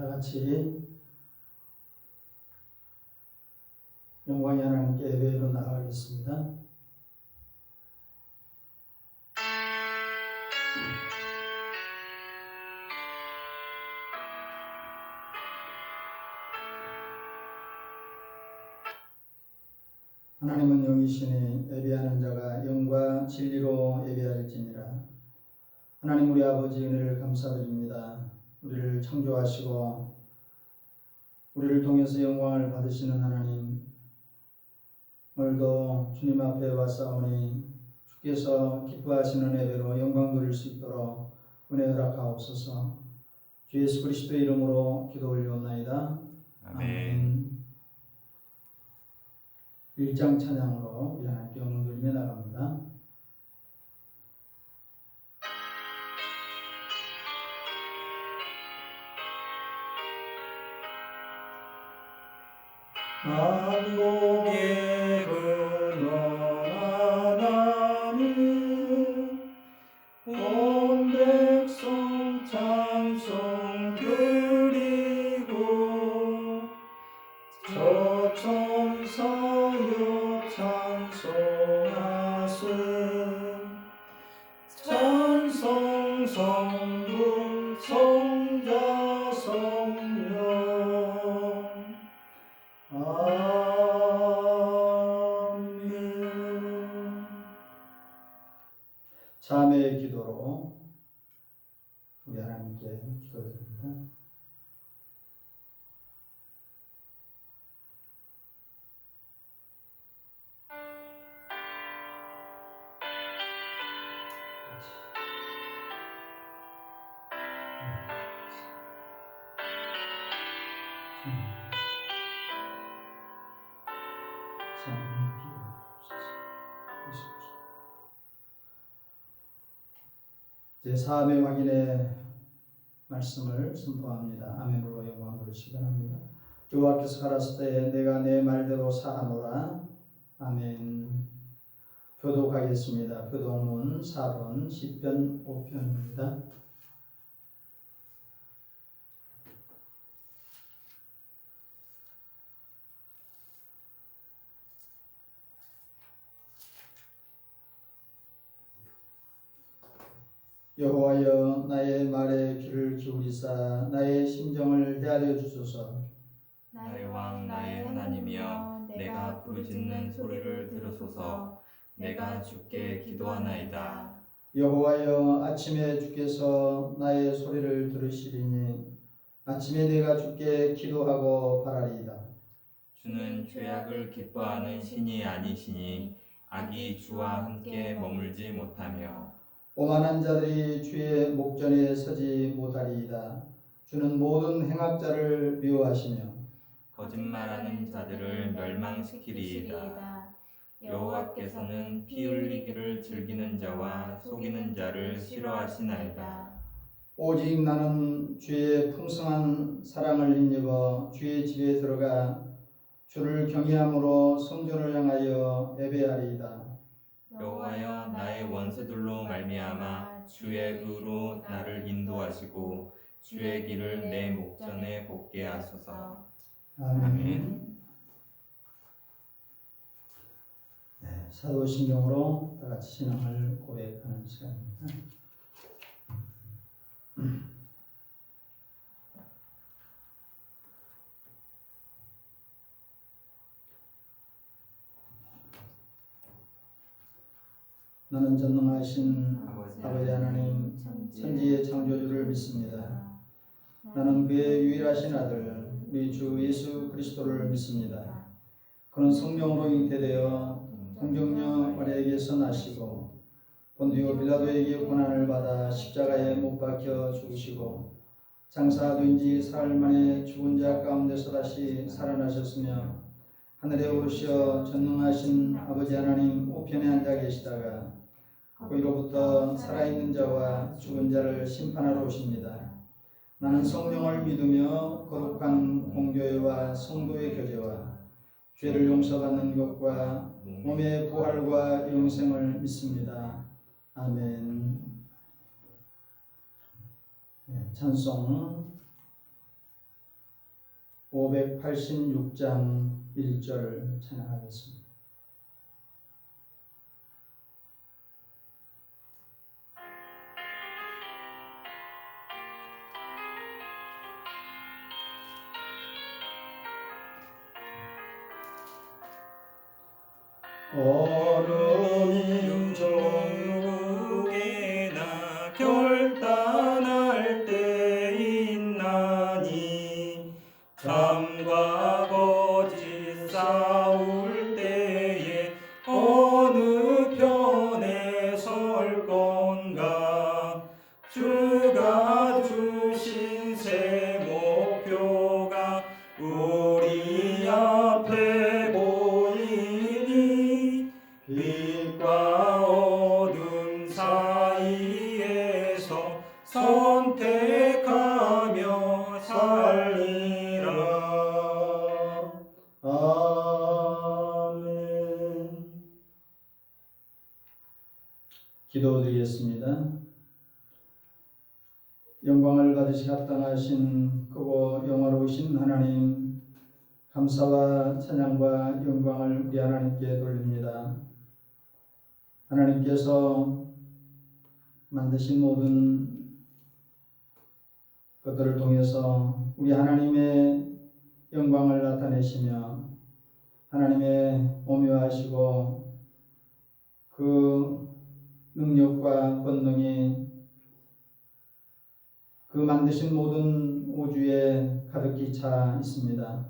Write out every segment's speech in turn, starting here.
다 같이 영광의 하나님께 예배로 나아가겠습니다. 하나님은 영이시니 예배하는 자가 영과 진리로 예배할지니라. 하나님 우리 아버지 은혜를 감사드립니다. 우리를 창조하시고 우리를 통해서 영광을 받으시는 하나님, 오늘도 주님 앞에 왔사오니 주께서 기뻐하시는 예배로 영광 돌릴 수 있도록 은혜 허락하옵소서. 주 예수 그리스도의 이름으로 기도 올리옵나이다. 아멘. 1장 찬양으로 우리 하나님께 영광 돌리며 나갑니다. 만국의 근원 하나님, 온 백성 찬송 드리고 저 천사여 찬송하세. 찬송 성부 성자 성령 아멘. 자매의 기도로 우리 하나님께 기도드립니다. 제 사함의 확인의 말씀을 선포합니다. 아멘으로 영광 돌리시기 바랍니다. 여호와께서 가라사대 내가 내 말대로 사하노라. 아멘. 교독하겠습니다. 교독문 4번 시편 5편입니다. 여호와여 나의 말에 귀를 기울이사 나의 심정을 헤아려 주소서. 나의 왕 나의 하나님이여 내가 부르짖는 소리를 들으소서. 내가 주께 기도하나이다. 여호와여 아침에 주께서 나의 소리를 들으시리니 아침에 내가 주께 기도하고 바라리이다. 주는 죄악을 기뻐하는 신이 아니시니 악이 주와 함께 머물지 못하며 오만한 자들이 주의 목전에 서지 못하리이다. 주는 모든 행악자를 미워하시며 거짓말하는 자들을 멸망시키리이다. 여호와께서는 피 흘리기를 즐기는 자와 속이는 자를 싫어하시나이다. 오직 나는 주의 풍성한 사랑을 힘입어 주의 집에 들어가 주를 경외함으로 성전을 향하여 예배하리이다. 여호와여 나의 원수들로 말미암아 주의 의로 나를 인도하시고 주의 길을 내 목전에 곱게 하소서. 아멘. 네, 사도신경으로 다 같이 신앙을 고백하는 시간입니다. 나는 전능하신 아버지 하나님 천지의 창조주를 믿습니다. 나는 그의 유일하신 아들 우리 주 예수 그리스도를 믿습니다. 그는 성령으로 잉태되어 동정녀 마리아에게서 나시고 본디오 빌라도에게 고난을 받아 십자가에 못 박혀 죽으시고 장사된 지 사흘 만에 죽은 자 가운데서 다시 살아나셨으며 하늘에 오르시어 전능하신 아버지 하나님 우편에 앉아 계시다가 거기로부터 살아있는 자와 죽은 자를 심판하러 오십니다. 나는 성령을 믿으며 거룩한 공교회와 성도의 교제와 죄를 용서받는 것과 몸의 부활과 영생을 믿습니다. 아멘. 찬송 586장 1절 찬양하겠습니다. 어느 민족에나 결단할 때 있나니 참과 거짓 싸울 때에 어느 편에 설 건가 주가 주신 새 목표가 우리 앞에 보이니 빛과 어둠 사이에서 선택하며 살리라. 아멘. 기도드리겠습니다. 영광을 받으시 합당하신 크고 영화로우신 하나님, 감사와 찬양과 영광을 우리 하나님께 돌립니다. 하나님께서 만드신 모든 것들을 통해서 우리 하나님의 영광을 나타내시며 하나님의 오묘하시고 그 능력과 권능이 그 만드신 모든 우주에 가득히 차 있습니다.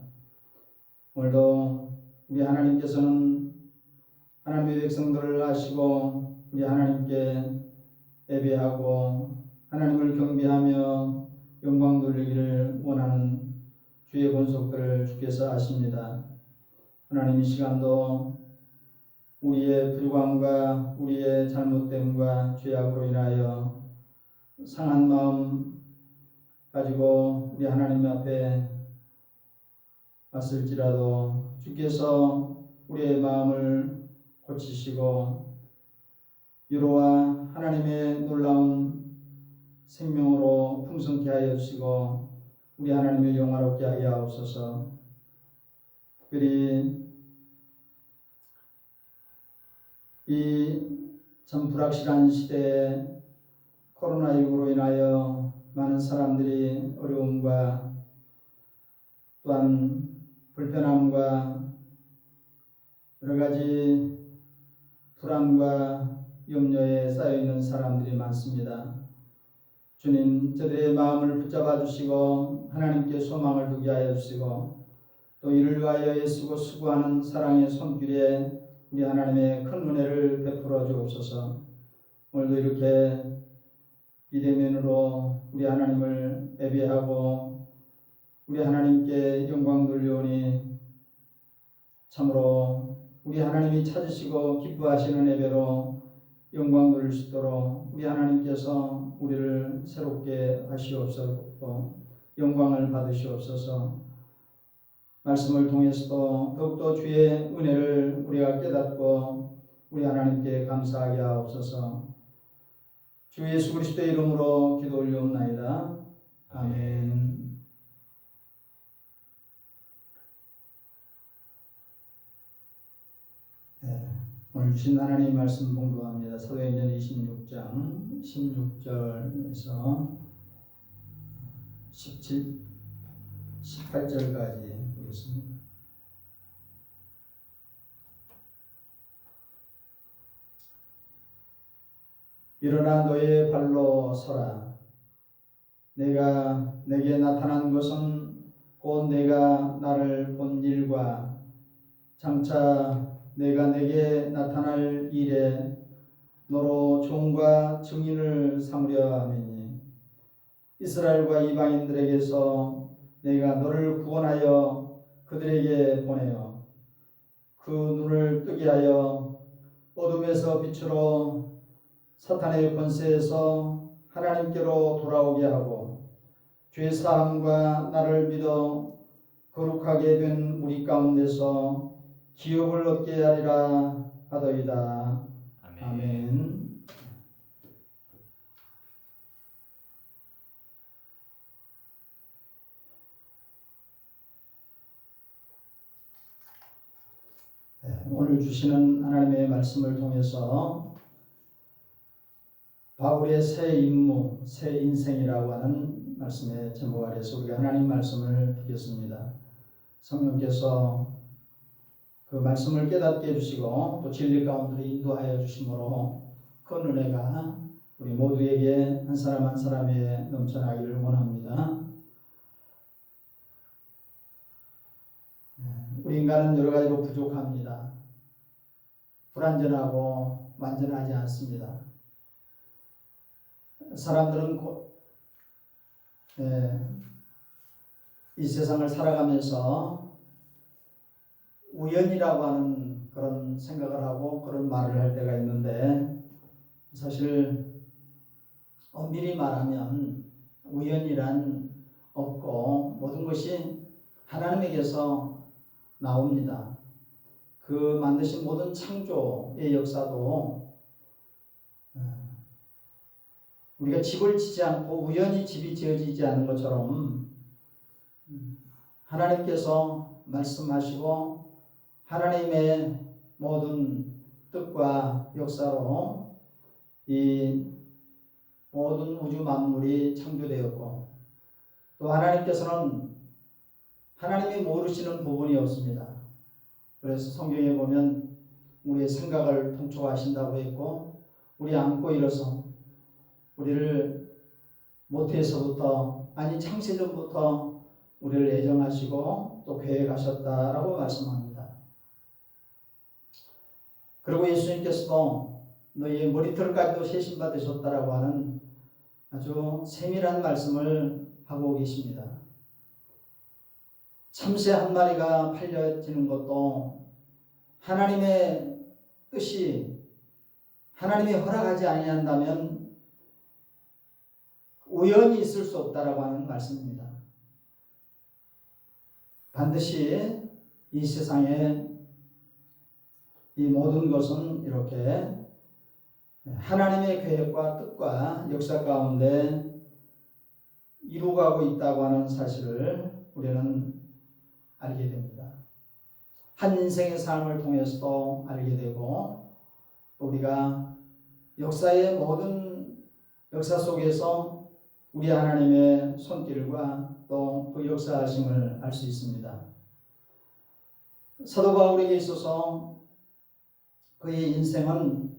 오늘도 우리 하나님께서는 하나님의 백성들을 아시고 우리 하나님께 예배하고 하나님을 경배하며 영광 돌리기를 원하는 주의 본속들을 주께서 아십니다. 하나님, 이 시간도 우리의 불광과 우리의 잘못됨과 죄악으로 인하여 상한 마음 가지고 우리 하나님 앞에 왔을지라도 주께서 우리의 마음을 고치시고 위로와 하나님의 놀라운 생명으로 풍성케 하여 주시고 우리 하나님을 영화롭게 하게 하옵소서. 특별히 이 참 불확실한 시대에 코로나19로 인하여 많은 사람들이 어려움과 또한 불편함과 여러 가지 불안과 염려에 쌓여 있는 사람들이 많습니다. 주님, 저들의 마음을 붙잡아 주시고 하나님께 소망을 두게 하여 주시고 또 이를 위하여 애쓰고 수고하는 사랑의 손길에 우리 하나님의 큰 은혜를 베풀어 주옵소서. 오늘도 이렇게 비대면으로 우리 하나님을 예배하고 우리 하나님께 영광 돌려오니 참으로 우리 하나님이 찾으시고 기뻐하시는 예배로 영광 돌릴 수 있도록 우리 하나님께서 우리를 새롭게 하시옵소서. 영광을 받으시옵소서. 말씀을 통해서도 더욱더 주의 은혜를 우리가 깨닫고 우리 하나님께 감사하게 하옵소서. 주 예수 그리스도의 이름으로 기도 올리옵나이다. 아멘. 네, 오늘 주신 하나님 말씀 봉독합니다. 사도행전 26장 16절에서 18절까지 보겠습니다. 일어나 너의 발로 서라. 내가 내게 나타난 것은 곧 내가 나를 본 일과 장차 내가 내게 나타날 일에 너로 종과 증인을 삼으려 함이니 이스라엘과 이방인들에게서 내가 너를 구원하여 그들에게 보내어 그 눈을 뜨게 하여 어둠에서 빛으로 사탄의 권세에서 하나님께로 돌아오게 하고 죄사함과 나를 믿어 거룩하게 된 우리 가운데서 기업을 얻게 하리라 하더이다. 아멘. 오늘 주시는 하나님의 말씀을 통해서 바울의 새 임무, 새 인생이라고 하는 말씀의 제목 아래서 우리가 하나님 말씀을 듣겠습니다. 성령께서 그 말씀을 깨닫게 해주시고 또 진리 가운데로 인도하여 주심으로 그 은혜가 우리 모두에게 한 사람 한 사람에 넘쳐나기를 원합니다. 우리 인간은 여러 가지로 부족합니다. 불완전하고 완전하지 않습니다. 사람들은 이 세상을 살아가면서 우연이라고 하는 그런 생각을 하고 그런 말을 할 때가 있는데, 사실 엄밀히 말하면 우연이란 없고 모든 것이 하나님에게서 나옵니다. 그 만드신 모든 창조의 역사도 우리가 집을 짓지 않고 우연히 집이 지어지지 않는 것처럼 하나님께서 말씀하시고 하나님의 모든 뜻과 역사로 이 모든 우주 만물이 창조되었고, 또 하나님께서는 하나님이 모르시는 부분이 없습니다. 그래서 성경에 보면 우리의 생각을 통촉하신다고 했고, 우리 안고 일어서 우리를 모태에서부터 아니 창세전부터 우리를 애정하시고 또 계획하셨다라고 말씀합니다. 그리고 예수님께서도 너희의 머리털까지도 세심바 되셨다라고 하는 아주 세밀한 말씀을 하고 계십니다. 참새 한 마리가 팔려지는 것도 하나님의 뜻이, 하나님이 허락하지 아니한다면 우연히 있을 수 없다라고 하는 말씀입니다. 반드시 이 세상에 이 모든 것은 이렇게 하나님의 계획과 뜻과 역사 가운데 이루어가고 있다고 하는 사실을 우리는 알게 됩니다. 한 인생의 삶을 통해서도 알게 되고, 우리가 역사의 모든 역사 속에서 우리 하나님의 손길과 또 그 역사하심을 알 수 있습니다. 사도 바울에게 있어서 그의 인생은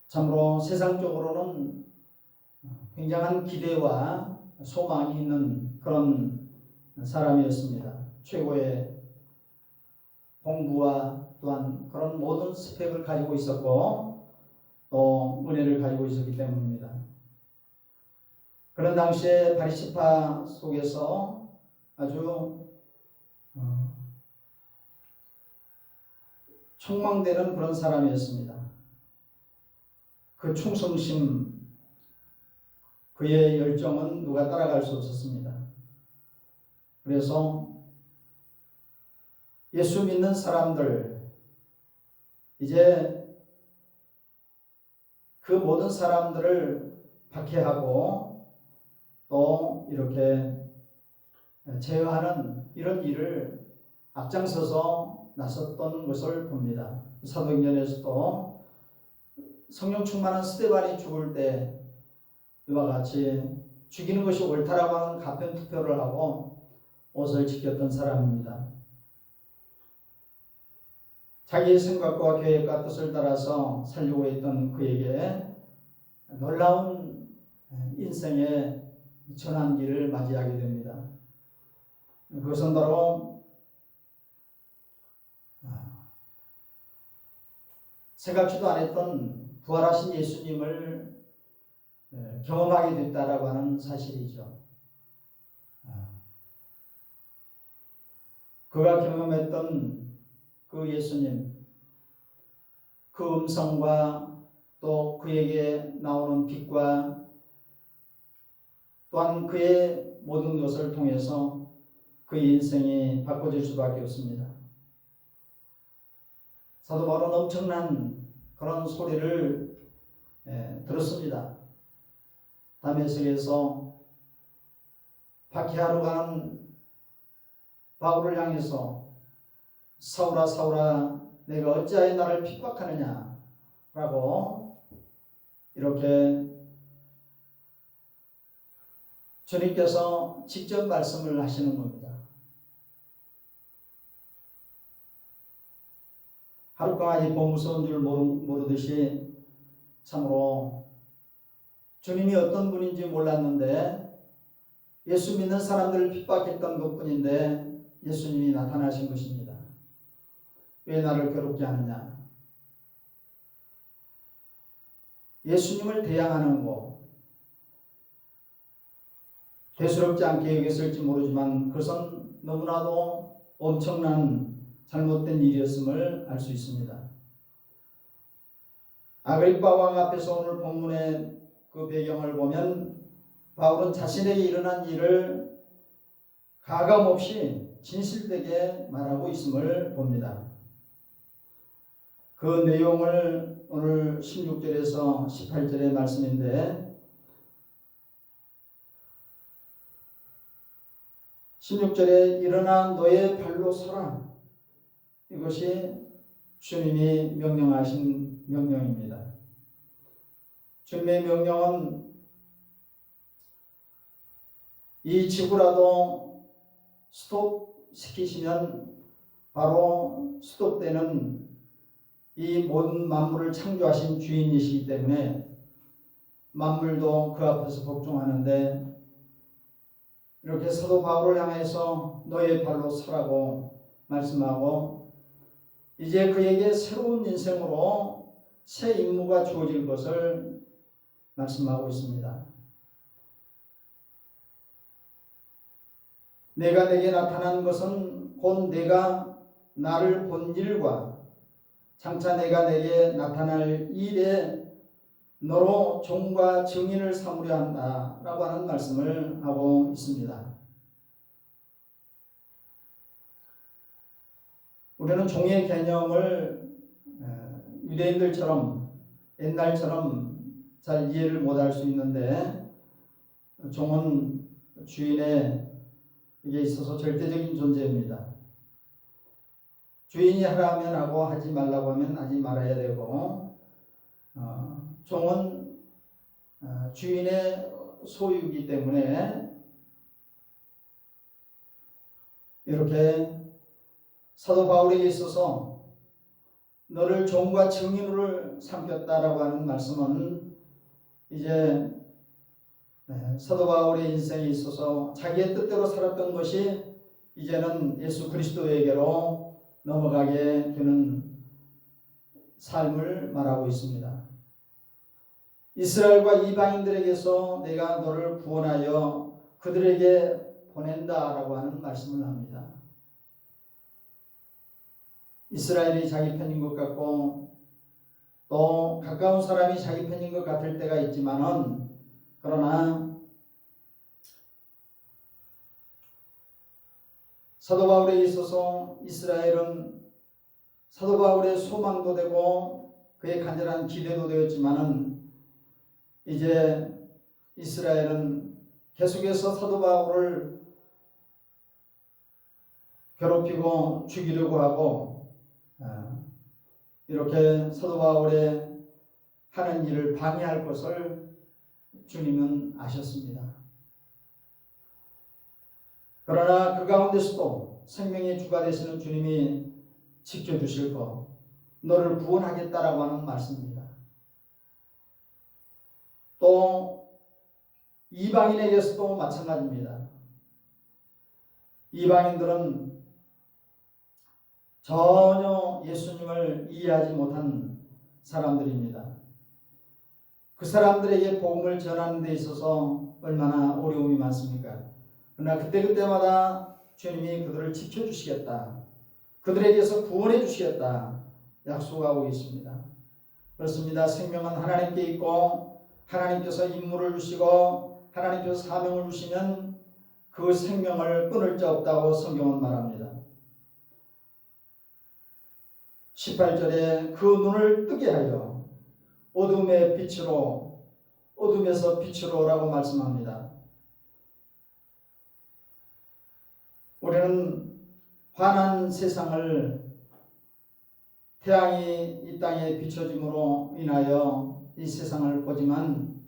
참으로 세상적으로는 굉장한 기대와 소망이 있는 그런 사람이었습니다. 최고의 공부와 또한 그런 모든 스펙을 가지고 있었고 또 은혜를 가지고 있었기 때문입니다. 그런 당시에 바리새파 속에서 아주 촉망되는 그런 사람이었습니다. 그 충성심, 그의 열정은 누가 따라갈 수 없었습니다. 그래서 예수 믿는 사람들, 이제 그 모든 사람들을 박해하고 또 이렇게 제어하는 이런 일을 앞장서서 나섰던 것을 봅니다. 사도행전에서도 성령 충만한 스데반이 죽을 때 이와 같이 죽이는 것이 옳다라고 하는 가편 투표를 하고 옷을 지켰던 사람입니다. 자기의 생각과 계획과 뜻을 따라서 살려고 했던 그에게 놀라운 인생의 전환기를 맞이하게 됩니다. 그것은 바로 생각지도 않았던 부활하신 예수님을 경험하게 됐다라고 하는 사실이죠. 그가 경험했던 그 예수님, 그 음성과 또 그에게 나오는 빛과 또한 그의 모든 것을 통해서 그의 인생이 바꿔질 수밖에 없습니다. 사도 바울은 엄청난 그런 소리를 들었습니다. 다메섹에서 박해하러 가는 바울을 향해서 사울아 사울아 내가 어찌하여 나를 핍박하느냐 라고 이렇게 주님께서 직접 말씀을 하시는 겁니다. 하룻동안 이 무서운 줄 모르듯이 참으로 주님이 어떤 분인지 몰랐는데 예수 믿는 사람들을 핍박했던 것뿐인데 예수님이 나타나신 것입니다. 왜 나를 괴롭게 하느냐? 예수님을 대항하는 거 대수롭지 않게 여겼을지 모르지만 그것은 너무나도 엄청난 잘못된 일이었음을 알 수 있습니다. 아그리파 왕 앞에서 오늘 본문의 그 배경을 보면 바울은 자신에게 일어난 일을 가감없이 진실되게 말하고 있음을 봅니다. 그 내용을 오늘 16절에서 18절의 말씀인데 16절에 일어나 너의 발로 서라. 이것이 주님이 명령하신 명령입니다. 주님의 명령은 이 지구라도 스톱시키시면 바로 스톱되는 이 모든 만물을 창조하신 주인이시기 때문에 만물도 그 앞에서 복종하는데 이렇게 사도 바울을 향해서 너의 발로 서라고 말씀하고 이제 그에게 새로운 인생으로 새 임무가 주어질 것을 말씀하고 있습니다. 내가 내게 나타난 것은 곧 내가 나를 본 일과 장차 내가 내게 나타날 일에 너로 종과 증인을 삼으려 한다라고 하는 말씀을 하고 있습니다. 우리는 종의 개념을 유대인들처럼 옛날처럼 잘 이해를 못할 수 있는데 종은 주인에게 있어서 절대적인 존재입니다. 주인이 하라면 하고 하지 말라고 하면 하지 말아야 되고 종은 주인의 소유이기 때문에 이렇게 사도 바울에게 있어서 너를 종과 증인으로 삼켰다라고 하는 말씀은 이제 사도 바울의 인생에 있어서 자기의 뜻대로 살았던 것이 이제는 예수 그리스도에게로 넘어가게 되는 삶을 말하고 있습니다. 이스라엘과 이방인들에게서 내가 너를 구원하여 그들에게 보낸다라고 하는 말씀을 합니다. 이스라엘이 자기 편인 것 같고 또 가까운 사람이 자기 편인 것 같을 때가 있지만은 그러나 사도 바울에 있어서 이스라엘은 사도 바울의 소망도 되고 그의 간절한 기대도 되었지만은 이제 이스라엘은 계속해서 사도 바울을 괴롭히고 죽이려고 하고 이렇게 사도 바울의 하는 일을 방해할 것을 주님은 아셨습니다. 그러나 그 가운데서도 생명의 주가 되시는 주님이 지켜주실 것, 너를 구원하겠다라고 하는 말씀입니다. 또 이방인에게서도 마찬가지입니다. 이방인들은 전혀 예수님을 이해하지 못한 사람들입니다. 그 사람들에게 복음을 전하는 데 있어서 얼마나 어려움이 많습니까? 그러나 그때마다 주님이 그들을 지켜주시겠다, 그들에게서 구원해 주시겠다 약속하고 있습니다. 그렇습니다. 생명은 하나님께 있고 하나님께서 임무를 주시고 하나님께서 사명을 주시면 그 생명을 끊을 자 없다고 성경은 말합니다. 18절에 그 눈을 뜨게 하여 어둠의 빛으로 어둠에서 빛으로 라고 말씀합니다. 우리는 환한 세상을 태양이 이 땅에 비춰짐으로 인하여 이 세상을 보지만,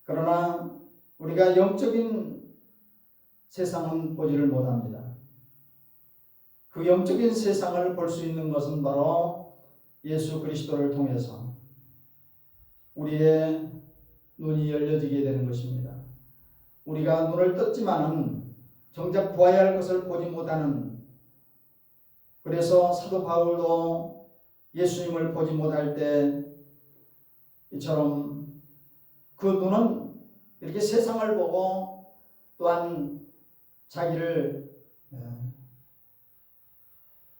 그러나 우리가 영적인 세상은 보지를 못합니다. 그 영적인 세상을 볼 수 있는 것은 바로 예수 그리스도를 통해서 우리의 눈이 열려지게 되는 것입니다. 우리가 눈을 떴지만은 정작 보아야 할 것을 보지 못하는, 그래서 사도 바울도 예수님을 보지 못할 때 이처럼 그 눈은 이렇게 세상을 보고 또한 자기를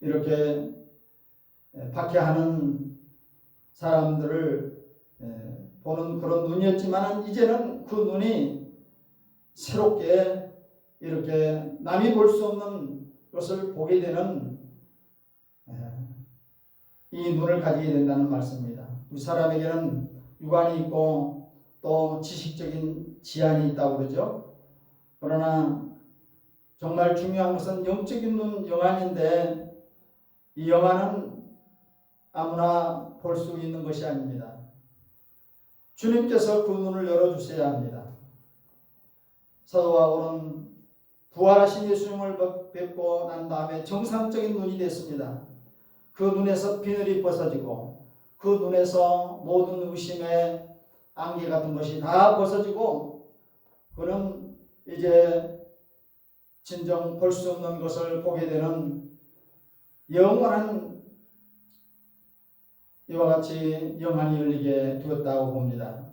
이렇게 박해하는 사람들을 보는 그런 눈이었지만, 이제는 그 눈이 새롭게 이렇게 남이 볼 수 없는 것을 보게 되는 이 눈을 가지게 된다는 말씀입니다. 우리 사람에게는 육안이 있고 또 지식적인 지안이 있다고 그러죠. 그러나 정말 중요한 것은 영적인 눈, 영안인데, 이 영안은 아무나 볼 수 있는 것이 아닙니다. 주님께서 그 눈을 열어주셔야 합니다. 사도 바울은 부활하신 예수님을 뵙고 난 다음에 정상적인 눈이 됐습니다. 그 눈에서 비늘이 벗어지고 그 눈에서 모든 의심의 안개 같은 것이 다 벗어지고, 그는 이제 진정 볼 수 없는 것을 보게 되는 영원한 이와 같이 영안이 열리게 되었다고 봅니다.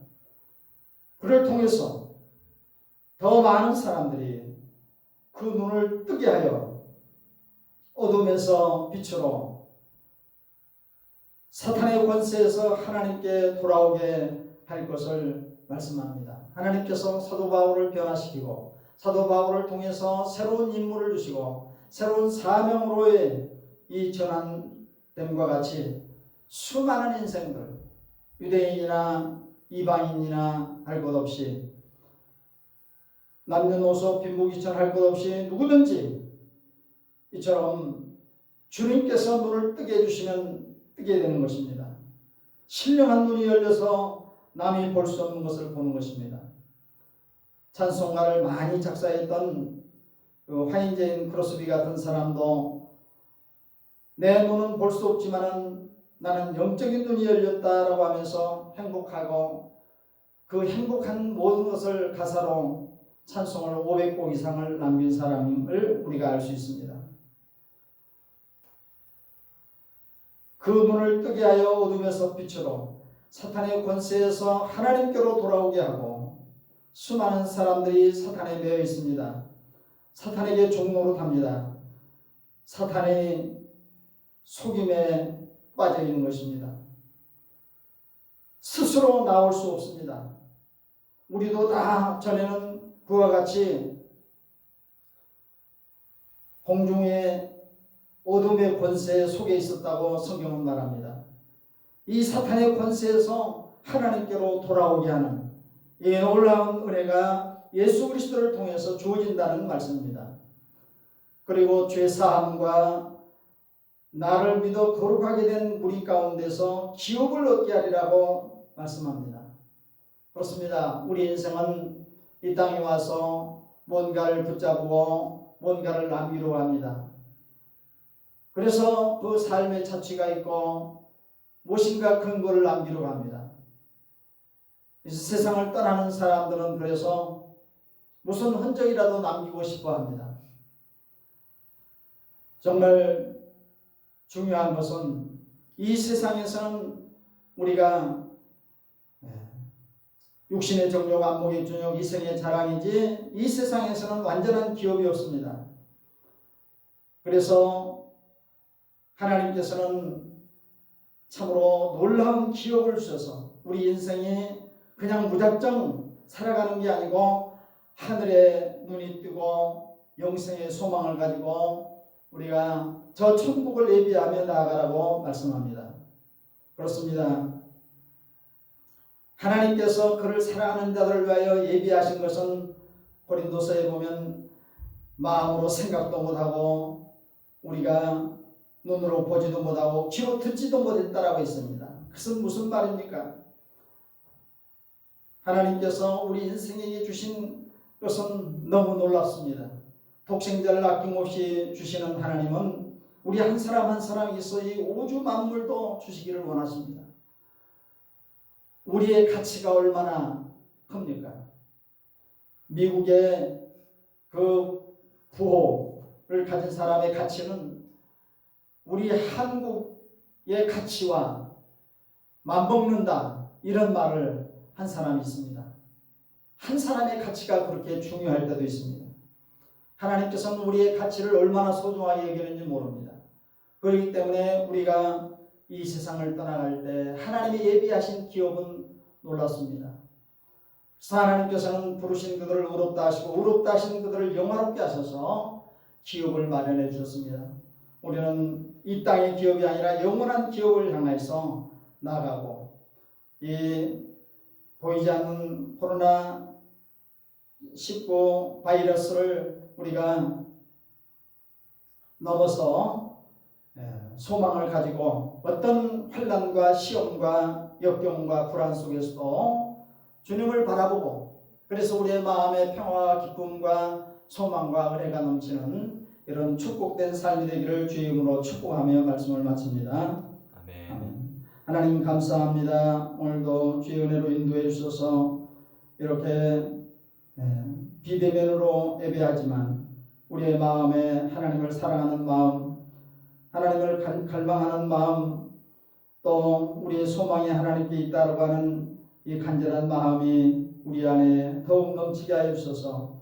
그를 통해서 더 많은 사람들이 그 눈을 뜨게 하여 어둠에서 빛으로, 사탄의 권세에서 하나님께 돌아오게 할 것을 말씀합니다. 하나님께서 사도 바울을 변화시키고 사도 바울을 통해서 새로운 임무를 주시고 새로운 사명으로의 이 전환됨과 같이 수많은 인생들, 유대인이나 이방인이나 할 것 없이, 남녀노소 빈부귀천 할 것 없이 누구든지 이처럼 주님께서 눈을 뜨게 해주시면 뜨게 되는 것입니다. 신령한 눈이 열려서 남이 볼 수 없는 것을 보는 것입니다. 찬송가를 많이 작사했던 그 화인제인 크로스비 같은 사람도 내 눈은 볼 수 없지만 나는 영적인 눈이 열렸다라고 하면서 행복하고, 그 행복한 모든 것을 가사로 찬송을 500곡 이상을 남긴 사람을 우리가 알 수 있습니다. 그 눈을 뜨게 하여 어둠에서 빛으로, 사탄의 권세에서 하나님께로 돌아오게 하고, 수많은 사람들이 사탄에 매여 있습니다. 사탄에게 종노릇합니다. 사탄의 속임에 빠져 있는 것입니다. 스스로 나올 수 없습니다. 우리도 다 전에는 그와 같이 공중의 어둠의 권세 속에 있었다고 성경은 말합니다. 이 사탄의 권세에서 하나님께로 돌아오게 하는 이 놀라운 은혜가 예수 그리스도를 통해서 주어진다는 말씀입니다. 그리고 죄사함과 나를 믿어 거룩하게 된 무리 가운데서 기업을 얻게 하리라고 말씀합니다. 그렇습니다. 우리 인생은 이 땅에 와서 뭔가를 붙잡고 뭔가를 남기려고 합니다. 그래서 그 삶의 자취가 있고 무엇인가 근거를 남기려고 합니다. 세상을 떠나는 사람들은 그래서 무슨 흔적이라도 남기고 싶어 합니다. 정말 중요한 것은 이 세상에서는 우리가 육신의 정욕, 안목의 준욕, 이생의 자랑이지 이 세상에서는 완전한 기업이 없습니다. 그래서 하나님께서는 참으로 놀라운 기업을 주셔서 우리 인생이 그냥 무작정 살아가는 게 아니고 하늘에 눈이 뜨고 영생의 소망을 가지고 우리가 저 천국을 예비하며 나아가라고 말씀합니다. 그렇습니다. 하나님께서 그를 사랑하는 자들을 위하여 예비하신 것은 고린도서에 보면 마음으로 생각도 못하고 우리가 눈으로 보지도 못하고 귀로 듣지도 못했다라고 했습니다. 그것은 무슨 말입니까? 하나님께서 우리 인생에게 주신 것은 너무 놀랍습니다. 독생자를 아낌없이 주시는 하나님은 우리 한 사람 한 사람에게서 이 우주 만물도 주시기를 원하십니다. 우리의 가치가 얼마나 큽니까? 미국의 그 부호를 가진 사람의 가치는 우리 한국의 가치와 맞먹는다, 이런 말을 한 사람이 있습니다. 한 사람의 가치가 그렇게 중요할 때도 있습니다. 하나님께서는 우리의 가치를 얼마나 소중하게 여기는지 모릅니다. 그렇기 때문에 우리가 이 세상을 떠나갈 때 하나님이 예비하신 기업은 놀랍습니다. 하나님께서는 부르신 그들을 의롭다 하시고 의롭다 하신 그들을 영화롭게 하셔서 기업을 마련해 주셨습니다. 우리는 이 땅의 기업이 아니라 영원한 기업을 향해서 나아가고, 이 보이지 않는 코로나19 바이러스를 우리가 넘어서 소망을 가지고 어떤 환난과 시험과 역경과 불안 속에서도 주님을 바라보고, 그래서 우리의 마음에 평화와 기쁨과 소망과 은혜가 넘치는 이런 축복된 삶이 되기를 주의 이름으로 축복하며 말씀을 마칩니다. 아멘. 하나님 감사합니다. 오늘도 주의 은혜로 인도해 주셔서 이렇게 비대면으로 예배하지만 우리의 마음에 하나님을 사랑하는 마음, 하나님을 갈망하는 마음, 또 우리의 소망이 하나님께 있다고 하는 이 간절한 마음이 우리 안에 더욱 넘치게 하여 주셔서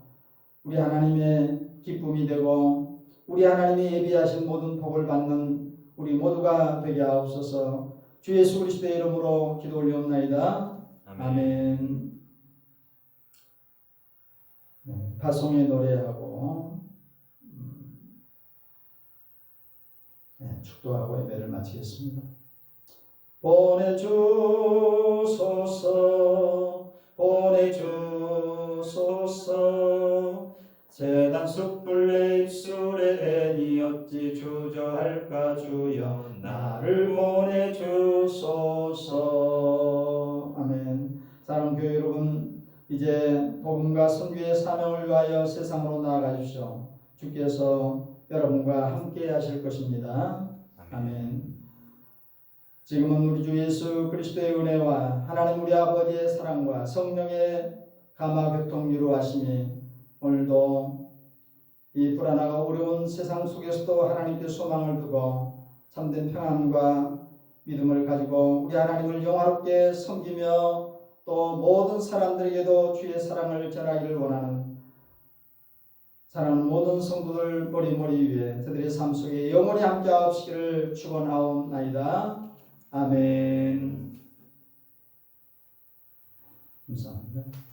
우리 하나님의 기쁨이 되고 우리 하나님이 예비하신 모든 복을 받는 우리 모두가 되게 하옵소서. 주 예수 그리스도의 이름으로 기도 올리옵나이다. 아멘. 파송의 노래하고 축도하고 예배를 마치겠습니다. 보내주소서 보내주소서 재단 숯불 내 입술에 애니 어찌 주저할까 주여 나를 보내주소서. 아멘. 사랑하는 교회 여러분, 이제 복음과 선교의 사명을 위하여 세상으로 나아가 주십시오. 주께서 여러분과 함께 하실 것입니다. 아멘. 지금은 우리 주 예수 그리스도의 은혜와 하나님 우리 아버지의 사랑과 성령의 감화 교통유로 하심이 오늘도 이 불안하고 어려운 세상 속에서도 하나님께 소망을 두고 참된 평안과 믿음을 가지고 우리 하나님을 영화롭게 섬기며 또 모든 사람들에게도 주의 사랑을 전하기를 원하는 사랑하는 모든 성도들 머리머리 위에 그들의 삶 속에 영원히 함께 하옵시기를 축원하옵나이다. 아멘. 감사합니다.